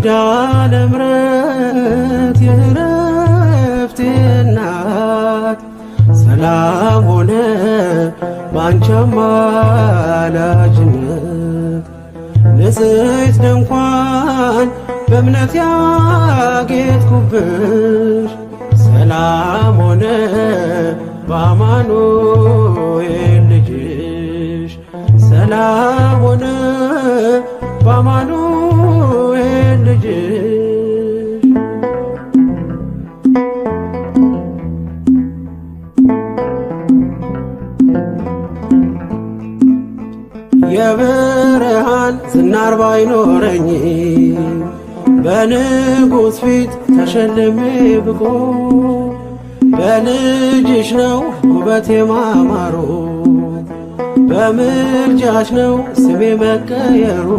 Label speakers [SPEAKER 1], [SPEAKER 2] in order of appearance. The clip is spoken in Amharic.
[SPEAKER 1] ኪዳነ ምሕረት የዕረፍቴ እናት ሰላም ሆነ ባንቺ አማላጅነት። ንጽሕት ድንኳን በእምነት ያጌጥኩብሽ ሰላም ሆነ በአማኑኤል ልጅሽ ሰላም ሆነ በአማኑኤል ልጅሽ። የብርሃን ዝናር ባይኖረኝ በንጉሥ ፊት ተሸልሜ ብቆ በልጅሽ ነው ውበቴ ማማሩ በምልጃሽ ነው ስሜ መቀየሩ።